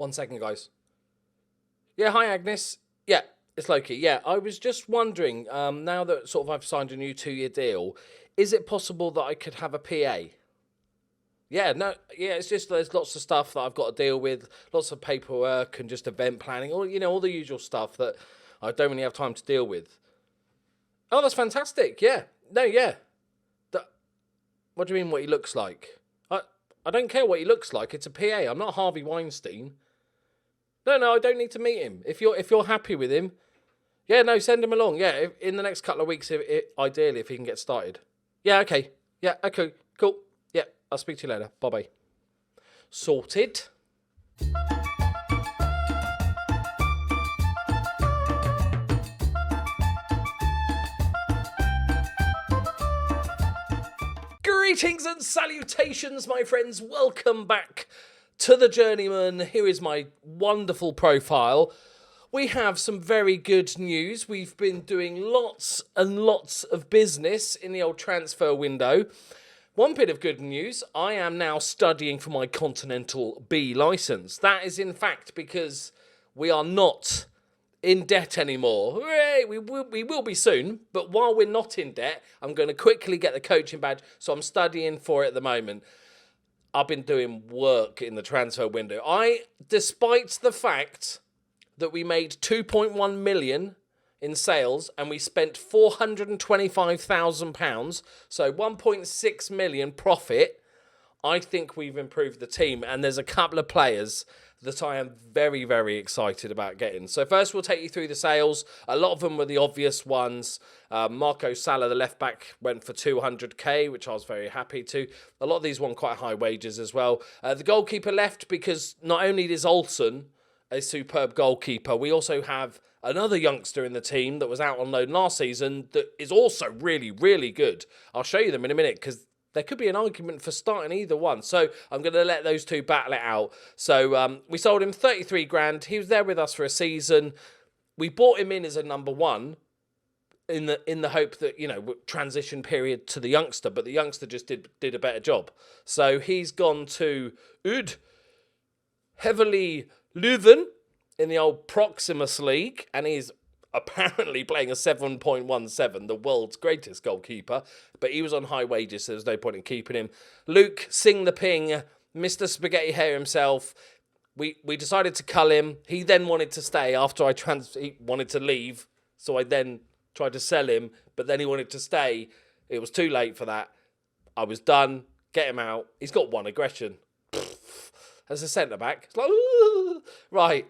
1 second, guys. Yeah, hi, Agnes. Yeah, it's Loki. Yeah, I was just wondering, now that sort of I've signed a new 2-year deal, is it possible that I could have a PA? Yeah, no, yeah, it's just there's lots of stuff that I've got to deal with, lots of paperwork and just event planning, all the usual stuff that I don't really have time to deal with. Oh, that's fantastic. Yeah. No, yeah. What do you mean what he looks like? I don't care what he looks like. It's a PA. I'm not Harvey Weinstein. No, I don't need to meet him. If you're happy with him, yeah, no, send him along. Yeah, in the next couple of weeks, ideally, if he can get started. Yeah, okay. Yeah, okay, cool. Yeah, I'll speak to you later. Bye-bye. Sorted. Greetings and salutations, my friends. Welcome back to the Journeyman. Here is my wonderful profile. We have some very good news. We've been doing lots and lots of business in the old transfer window. One bit of good news, I am now studying for my Continental B licence. That is in fact because we are not in debt anymore. Hooray! We will be soon, but while we're not in debt, I'm going to quickly get the coaching badge, so I'm studying for it at the moment. I've been doing work in the transfer window. Despite the fact that we made 2.1 million in sales and we spent £425,000, so 1.6 million profit, I think we've improved the team, and there's a couple of players that I am very, very excited about getting. So first we'll take you through the sales. A lot of them were the obvious ones. Marco Salah, the left-back, went for 200k, which I was very happy to. A lot of these won quite high wages as well. The goalkeeper left because not only is Olsen a superb goalkeeper, we also have another youngster in the team that was out on loan last season that is also really, really good. I'll show you them in a minute because there could be an argument for starting either one. So I'm going to let those two battle it out. So we sold him 33 grand. He was there with us for a season. We bought him in as a number one in the hope that, transition period to the youngster. But the youngster just did a better job. So he's gone to Ud Heavily Leuven in the old Proximus League. And he's apparently playing a 7.17, the world's greatest goalkeeper, but he was on high wages, so there's no point in keeping him. Luke Sing the Ping, Mr. Spaghetti Hair himself, we decided to cull him. He then wanted to stay after he wanted to leave, so I then tried to sell him, but then he wanted to stay. It was too late for that. I was done. Get him out. He's got one aggression. As a centre-back. It's like, ooh. Right.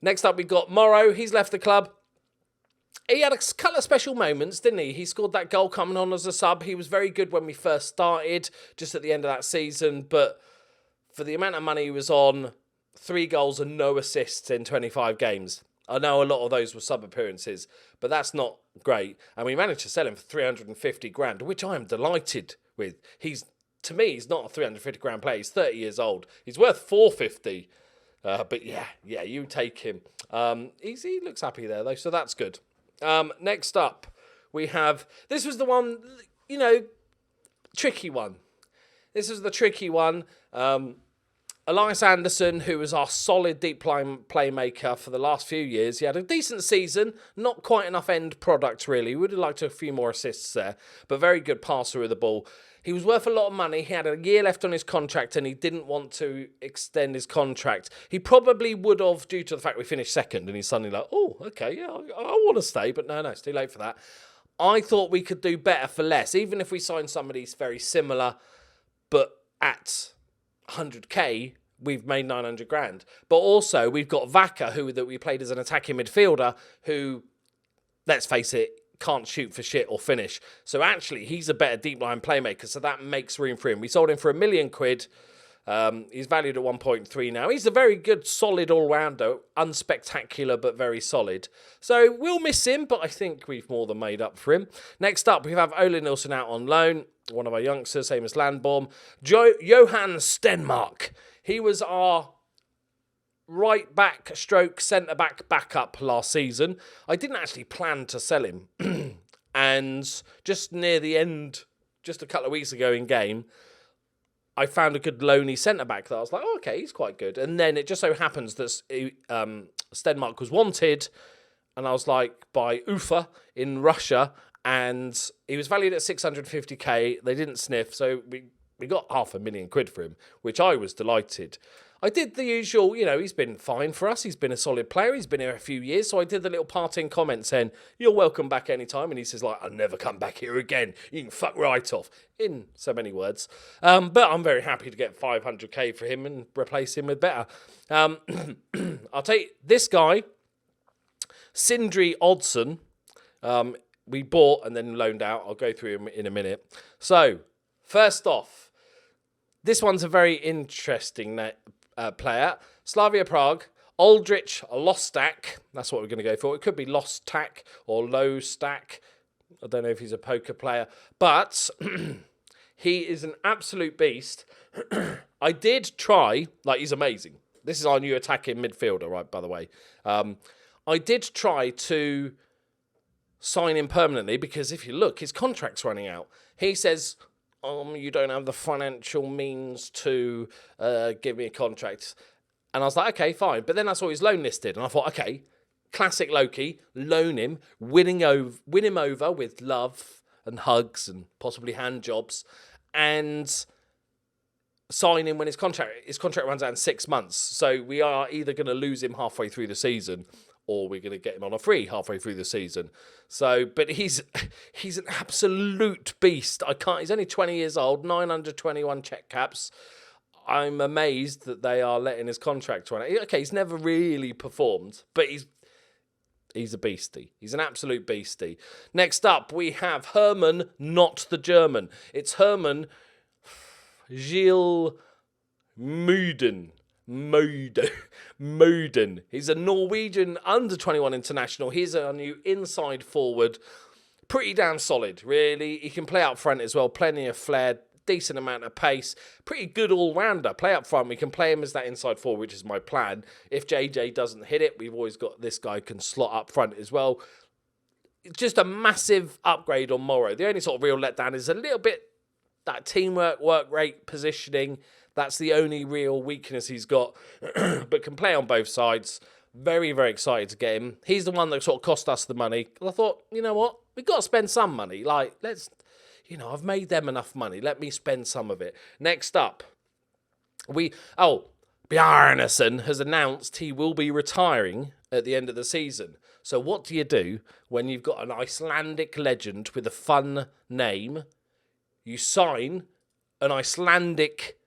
Next up, we've got Morrow. He's left the club. He had a couple of special moments, didn't he? He scored that goal coming on as a sub. He was very good when we first started, just at the end of that season. But for the amount of money he was on, 3 goals and no assists in 25 games. I know a lot of those were sub appearances, but that's not great. And we managed to sell him for 350 grand, which I am delighted with. To me, he's not a 350 grand player. He's 30 years old. He's worth 450. But yeah, you take him. He looks happy there, though, so that's good. Next up, we have... This was the one, tricky one. This is the tricky one. Elias Anderson, who was our solid deep line playmaker for the last few years. He had a decent season, not quite enough end product, really. We would have liked a few more assists there, but very good passer of the ball. He was worth a lot of money. He had a year left on his contract and he didn't want to extend his contract. He probably would have, due to the fact we finished second, and he's suddenly like, oh, okay, yeah, I want to stay, but no, it's too late for that. I thought we could do better for less, even if we signed somebody very similar, but at 100k, we've made 900 grand. But also, we've got Vaca, that we played as an attacking midfielder, who, let's face it, can't shoot for shit or finish. So actually, he's a better deep line playmaker, so that makes room for him. We sold him for £1 million. He's valued at 1.3 now. He's a very good, solid all-rounder. Unspectacular, but very solid. So we'll miss him, but I think we've more than made up for him. Next up, we have Ole Nilsson out on loan. One of our youngsters, same as Landbaum. Johan Stenmark. He was our right back stroke centre back backup last season. I didn't actually plan to sell him. And just near the end, just a couple of weeks ago in game, I found a good loany centre-back that I was like, oh, okay, he's quite good. And then it just so happens that Stenmark was wanted, and I was like, by Ufa in Russia, and he was valued at 650k. They didn't sniff, so we got £500,000 for him, which I was delighted. I did the usual, he's been fine for us. He's been a solid player. He's been here a few years. So I did the little parting comment saying, you're welcome back anytime. And he says, I'll never come back here again. You can fuck right off. In so many words. But I'm very happy to get 500k for him and replace him with better. I'll take this guy, Sindri Odson. We bought and then loaned out. I'll go through him in a minute. So, first off, this one's a very interesting player. Slavia Prague, Aldrich Lostak. That's what we're going to go for. It could be Lostak or Low Stack. I don't know if he's a poker player. But he is an absolute beast. I did try, he's amazing. This is our new attacking midfielder, right, by the way. I did try to sign him permanently because if you look, his contract's running out. He says, you don't have the financial means to give me a contract. And I was like, okay, fine. But then I saw his loan listed and I thought, okay, classic Loki, loan him, win him over with love and hugs and possibly hand jobs, and sign him when his contract runs out in 6 months. So we are either going to lose him halfway through the season or we're going to get him on a free halfway through the season. So, but he's an absolute beast. He's only 20 years old, 921 check caps. I'm amazed that they are letting his contract run out. Okay, he's never really performed, but he's a beastie. He's an absolute beastie. Next up, we have Herman, not the German. It's Herman Gilles Moden. He's a Norwegian under-21 international. He's our new inside forward. Pretty damn solid, really. He can play up front as well. Plenty of flair, decent amount of pace. Pretty good all-rounder. Play up front. We can play him as that inside forward, which is my plan. If JJ doesn't hit it, we've always got this guy can slot up front as well. Just a massive upgrade on Morrow. The only sort of real letdown is a little bit that teamwork, work rate, positioning. That's the only real weakness he's got, but can play on both sides. Very, very excited to get him. He's the one that sort of cost us the money. I thought, you know what? We've got to spend some money. I've made them enough money. Let me spend some of it. Next up, Bjarnason has announced he will be retiring at the end of the season. So what do you do when you've got an Icelandic legend with a fun name? You sign an Icelandic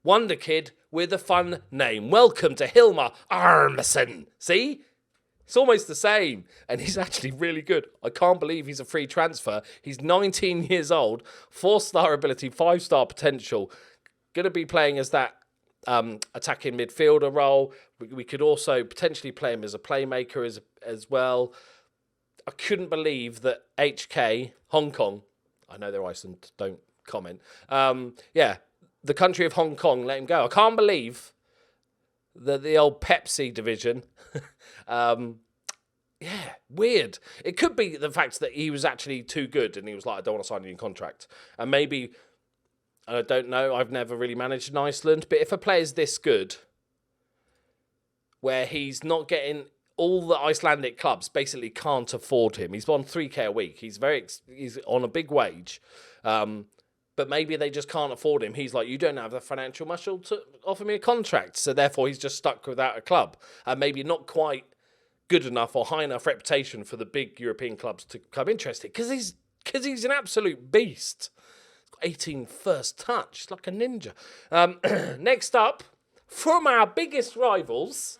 wonder kid with a fun name. Welcome to Hilmar Armason. See? It's almost the same. And he's actually really good. I can't believe he's a free transfer. He's 19 years old, 4-star ability, 5-star potential. Going to be playing as that attacking midfielder role. We could also potentially play him as a playmaker as well. I couldn't believe that HK, Hong Kong, I know they're Iceland, don't comment. The country of Hong Kong let him go. I can't believe that the old Pepsi division. Weird. It could be the fact that he was actually too good and he was like, I don't want to sign a new contract. And maybe, I don't know, I've never really managed in Iceland, but if a player's this good, where he's not getting, all the Icelandic clubs basically can't afford him. He's on 3k a week. He's on a big wage. But maybe they just can't afford him. He's like, you don't have the financial muscle to offer me a contract. So therefore, he's just stuck without a club. And maybe not quite good enough or high enough reputation for the big European clubs to come interested. Because he's an absolute beast. 18 first touch, like a ninja. Next up, from our biggest rivals,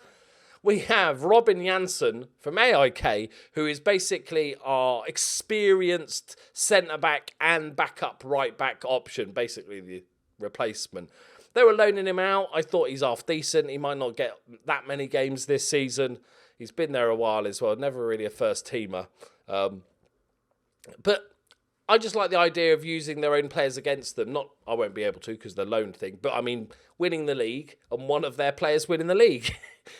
we have Robin Janssen from AIK, who is basically our experienced centre-back and backup right-back option, basically the replacement. They were loaning him out. I thought he's half decent. He might not get that many games this season. He's been there a while as well. Never really a first-teamer. But I just like the idea of using their own players against them. Not, I won't be able to because the loan thing, but I mean, winning the league and one of their players winning the league.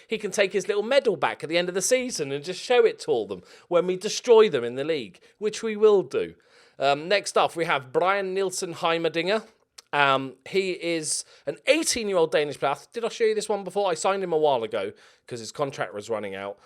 He can take his little medal back at the end of the season and just show it to all them when we destroy them in the league, which we will do. Next up, we have Brian Nielsen Heimerdinger. He is an 18-year-old Danish player. Did I show you this one before? I signed him a while ago because his contract was running out.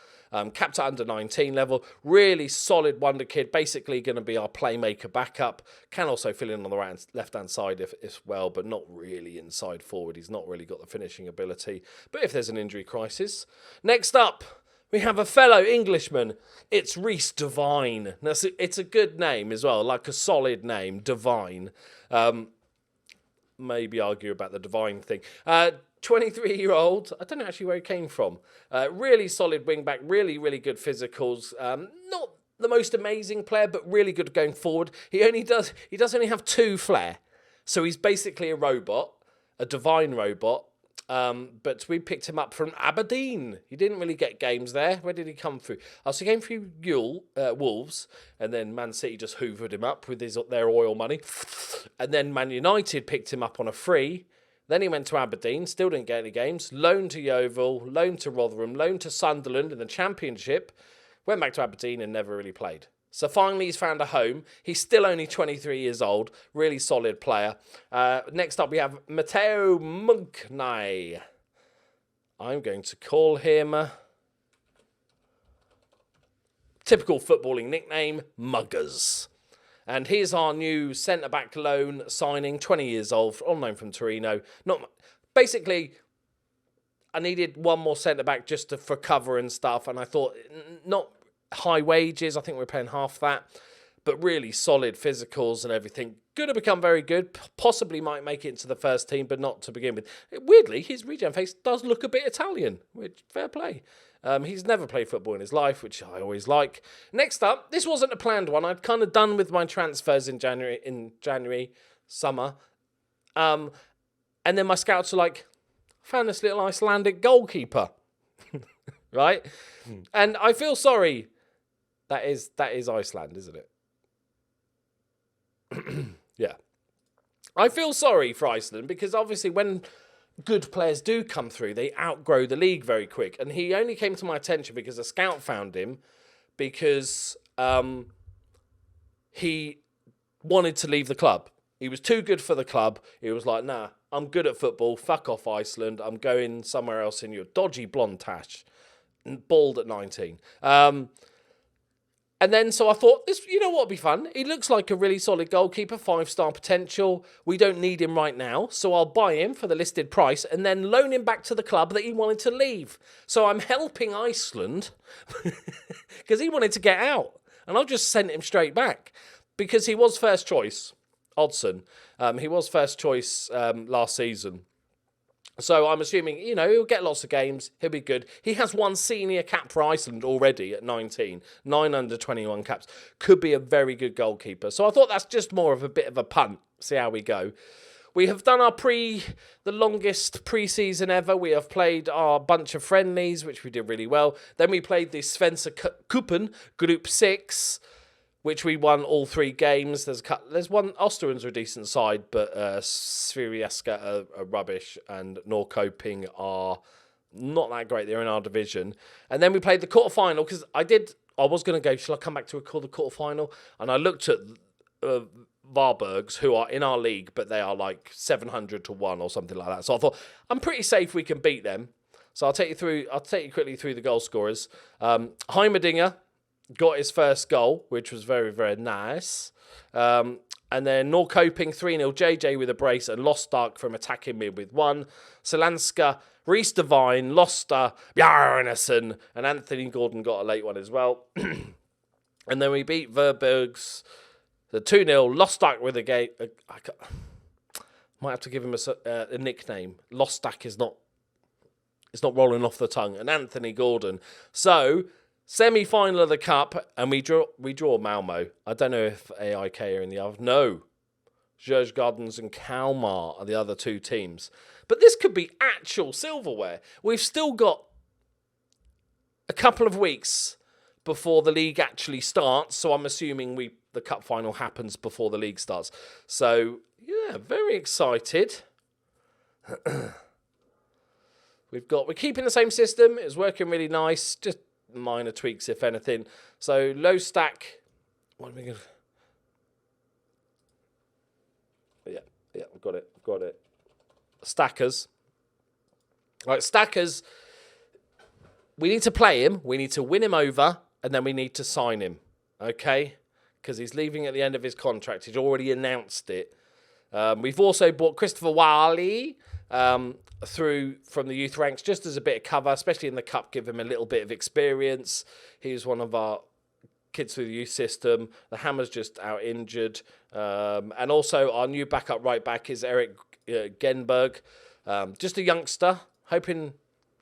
Capped at under 19 level. Really solid wonder kid. Basically going to be our playmaker backup. Can also fill in on the left-hand side if well, but not really inside forward. He's not really got the finishing ability. But if there's an injury crisis. Next up, we have a fellow Englishman. It's Reece Devine. Now, it's a good name as well, like a solid name, Devine. Maybe argue about the Divine thing. 23-year-old. I don't know actually where he came from. Really solid wing back. Really, really good physicals. Not the most amazing player, but really good going forward. He does only have 2 flair. So he's basically a robot, a Divine robot. But we picked him up from Aberdeen. He didn't really get games there. Where did he come through? So he came through Wolves, and then Man City just hoovered him up with their oil money. And then Man United picked him up on a free. Then he went to Aberdeen, still didn't get any games. Loaned to Yeovil, loaned to Rotherham, loaned to Sunderland in the Championship. Went back to Aberdeen and never really played. So finally he's found a home. He's still only 23 years old. Really solid player. Next up we have Matteo Munknai. I'm going to call him... typical footballing nickname, Muggers. And here's our new centre-back loan signing, 20 years old, on loan from Torino. Basically, I needed one more centre-back just for cover and stuff, and I thought, not high wages, I think we're paying half that, but really solid physicals and everything. Going to become very good, possibly might make it into the first team, but not to begin with. Weirdly, his regen face does look a bit Italian, which, fair play. He's never played football in his life, which I always like. Next up, this wasn't a planned one. I'd kind of done with my transfers in January, summer. And then my scouts are like, found this little Icelandic goalkeeper. Right? And I feel sorry. That is Iceland, isn't it? Yeah. I feel sorry for Iceland because obviously when good players do come through, they outgrow the league very quick. And he only came to my attention because a scout found him because he wanted to leave the club. He was too good for the club. He was like, nah, I'm good at football. Fuck off, Iceland. I'm going somewhere else in your dodgy blonde tash. Bald at 19. And then, so I thought, you know what would be fun? He looks like a really solid goalkeeper, 5-star potential. We don't need him right now, so I'll buy him for the listed price and then loan him back to the club that he wanted to leave. So I'm helping Iceland because he wanted to get out. And I've just sent him straight back because he was first choice, Oddson. He was first choice last season. So I'm assuming, he'll get lots of games. He'll be good. He has one senior cap for Iceland already at 19. 9 under 21 caps. Could be a very good goalkeeper. So I thought that's just more of a bit of a punt. See how we go. We have done the longest pre-season ever. We have played our bunch of friendlies, which we did really well. Then we played the Svenska Cupen, Group 6, which we won all 3 games. There's one, Osterunds are a decent side, but Sveriaska are rubbish, and Norrköping are not that great. They're in our division. And then we played the quarterfinal, because I was going to go, shall I come back to record the quarterfinal? And I looked at Varbergs, who are in our league, but they are like 700 to 1 or something like that. So I thought, I'm pretty safe we can beat them. So I'll take you quickly through the goal scorers. Heimerdinger got his first goal, which was very, very nice. And then Norrköping 3-0, JJ with a brace, and Lostark from attacking mid with 1. Selanska, Reece Devine, Loster, Bjarnason, and Anthony Gordon got a late one as well. And then we beat Verbergs, the 2-0, Lostark with a game. Might have to give him a nickname. Lostark it's not rolling off the tongue. And Anthony Gordon. So, semi-final of the cup, and we draw Malmo. I don't know if AIK are in the other. No. Djurgårdens and Kalmar are the other 2 teams. But this could be actual silverware. We've still got a couple of weeks before the league actually starts, so I'm assuming the cup final happens before the league starts. So, yeah, very excited. We're keeping the same system. It's working really nice. Just minor tweaks, if anything. So low stack. What are we going to? Yeah, I've got it. Got it. Stackers. Right, Stackers. We need to play him. We need to win him over. And then we need to sign him. Okay? Because he's leaving at the end of his contract. He's already announced it. We've also bought Christopher Wally through from the youth ranks just as a bit of cover, especially in the cup, give him a little bit of experience. He was one of our kids through the youth system. The Hammer's just out injured. And also our new backup right back is Eric Genberg. Just a youngster, hoping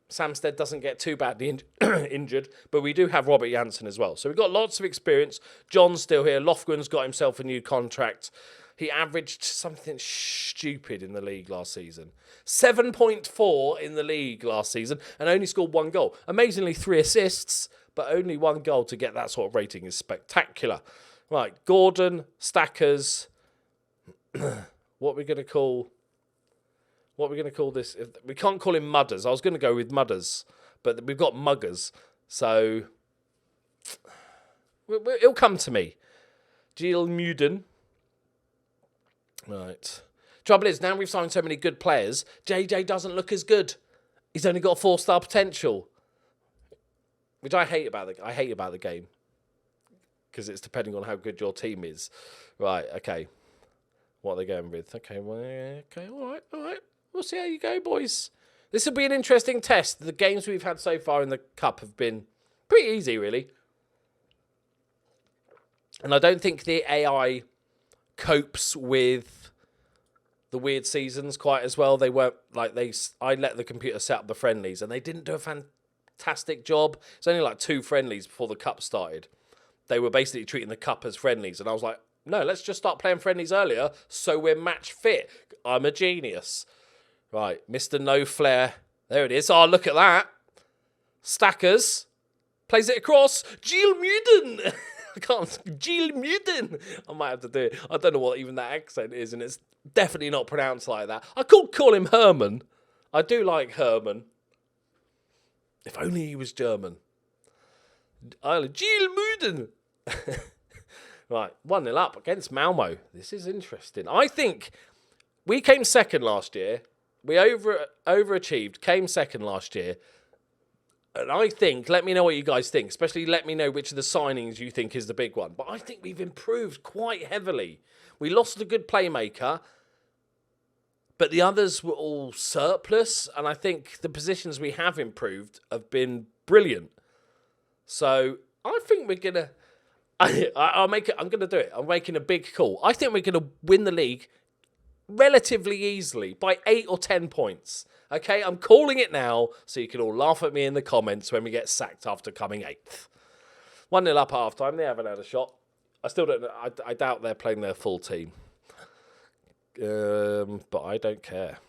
Samstead doesn't get too badly injured, but we do have Robert Janssen as well. So we've got lots of experience. John's still here. Lofgren's got himself a new contract. He averaged something stupid in the league last season. 7.4 in the league last season and only scored 1 goal. Amazingly, 3 assists, but only 1 goal to get that sort of rating is spectacular. Right, Gordon, Stackers. What are we going to call this? We can't call him Mudders. I was going to go with Mudders, but we've got Muggers. So it'll come to me. Gil Muden. Right. Trouble is, now we've signed so many good players, JJ doesn't look as good. He's only got 4-star potential, which I hate about the game, because it's depending on how good your team is. Right. Okay. What are they going with? Okay. Well, okay. All right. We'll see how you go, boys. This will be an interesting test. The games we've had so far in the Cup have been pretty easy, really. And I don't think the AI copes with the weird seasons quite as well. They weren't like I let the computer set up the friendlies and they didn't do a fantastic job. It's only like 2 friendlies before the Cup started. They were basically treating the Cup as friendlies. And I was like, no, let's just start playing friendlies earlier so we're match fit. I'm a genius. Right, Mr. No Flair. There it is. Oh, look at that. Stackers. Plays it across. Gil Muden. I can't. Gil Muden. I might have to do it. I don't know what even that accent is, and it's definitely not pronounced like that. I could call him Herman. I do like Herman. If only he was German. Gil Muden. Right, 1-0 up against Malmo. This is interesting. I think we came second last year. We overachieved, came second last year. And I think, let me know what you guys think. Especially let me know which of the signings you think is the big one. But I think we've improved quite heavily. We lost a good playmaker. But the others were all surplus. And I think the positions we have improved have been brilliant. So I think we're going to... I'm going to do it. I'm making a big call. I think we're going to win the league relatively easily by 8 or 10 points. Okay, I'm calling it now so you can all laugh at me in the comments when we get sacked after coming 8th. 1-0 up at half-time. They haven't had a shot. I still don't know. I doubt they're playing their full team. But I don't care.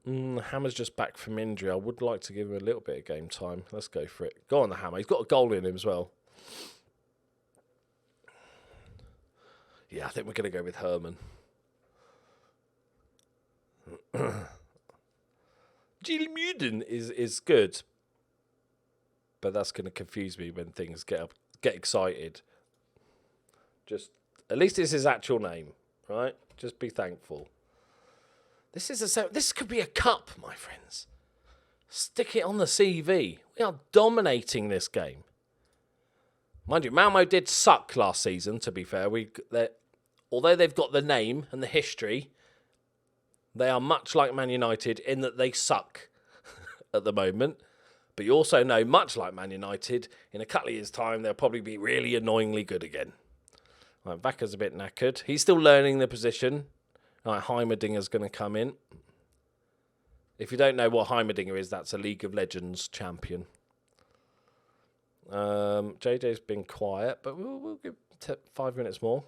Hammer's just back from injury. I would like to give him a little bit of game time. Let's go for it. Go on, the Hammer. He's got a goal in him as well. Yeah, I think we're going to go with Herman. Gil Muden is good. But that's going to confuse me when things get excited. Just, at least it's his actual name, right? Just be thankful. This could be a cup, my friends. Stick it on the CV. We are dominating this game. Mind you, Malmo did suck last season, to be fair. Although they've got the name and the history, they are much like Man United in that they suck at the moment. But you also know, much like Man United, in a couple of years' time, they'll probably be really annoyingly good again. Right, Vacca's a bit knackered. He's still learning the position. Right, Heimerdinger's going to come in. If you don't know what Heimerdinger is, that's a League of Legends champion. JJ's been quiet, but we'll give 5 minutes more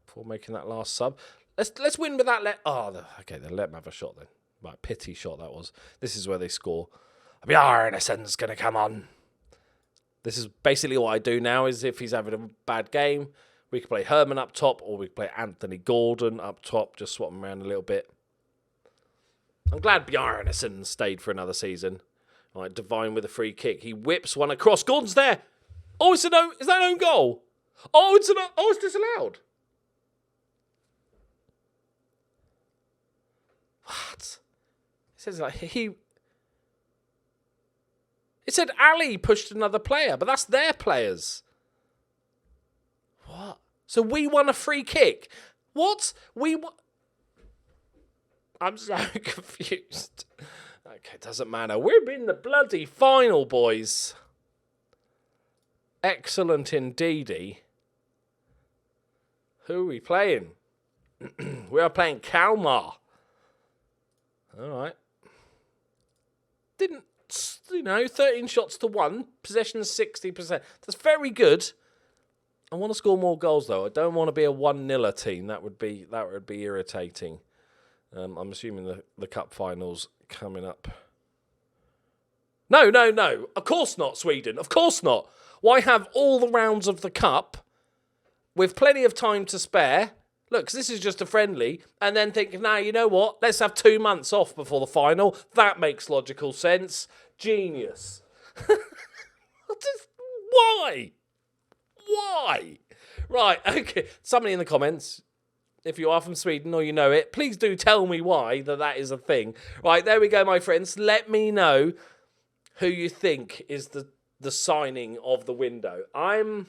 before making that last sub. Let's win with that. Okay, then let him have a shot then. Right, pity shot that was. This is where they score. Bjarnasen's going to come on. This is basically what I do now, is if he's having a bad game, we can play Herman up top, or we can play Anthony Gordon up top, just swap them around a little bit. I'm glad Bjarnasen stayed for another season. All right, Divine with a free kick. He whips one across. Gordon's there. Oh, is that an own goal? Oh, it's disallowed. What? It says like It said Ali pushed another player, but that's their players. What? So we won a free kick. What? I'm so confused. Okay, doesn't matter. We're in the bloody final, boys. Excellent indeedy. Who are we playing? We are playing Kalmar. All right. 13 shots to 1. Possession 60%. That's very good. I want to score more goals, though. I don't want to be a 1-0 team. That would be irritating. I'm assuming the cup final's coming up. No. Of course not, Sweden. Of course not. Why have all the rounds of the cup with plenty of time to spare? Look, 'cause this is just a friendly, and then think, nah, you know what? Let's have 2 months off before the final. That makes logical sense. Genius. Why? Why? Right, okay. Somebody in the comments, if you are from Sweden or you know it, please do tell me why that is a thing. Right, there we go, my friends. Let me know who you think is the signing of the window. I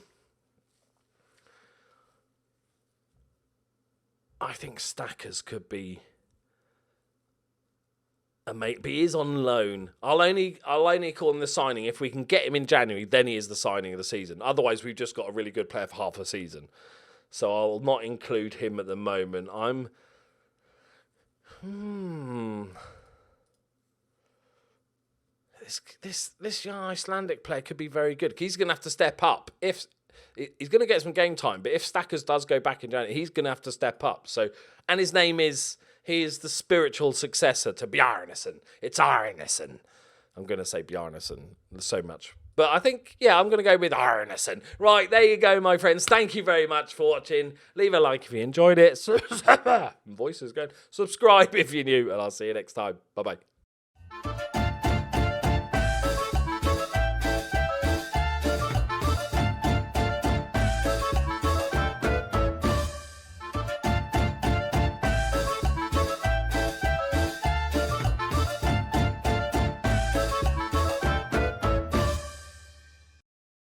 think Stackers could be a mate, but he is on loan. I'll only call him the signing if we can get him in January. Then he is the signing of the season. Otherwise, we've just got a really good player for half a season. So I'll not include him at the moment. This young Icelandic player could be very good. He's going to have to step up. If he's going to get some game time, but if Stackers does go back in January, he's going to have to step up. So, and his name is. He is the spiritual successor to Bjarnason. It's Arnason. I'm going to say Bjarnason so much. But I think, I'm going to go with Arnason. Right, there you go, my friends. Thank you very much for watching. Leave a like if you enjoyed it. Voice is going. Subscribe if you're new, and I'll see you next time. Bye-bye.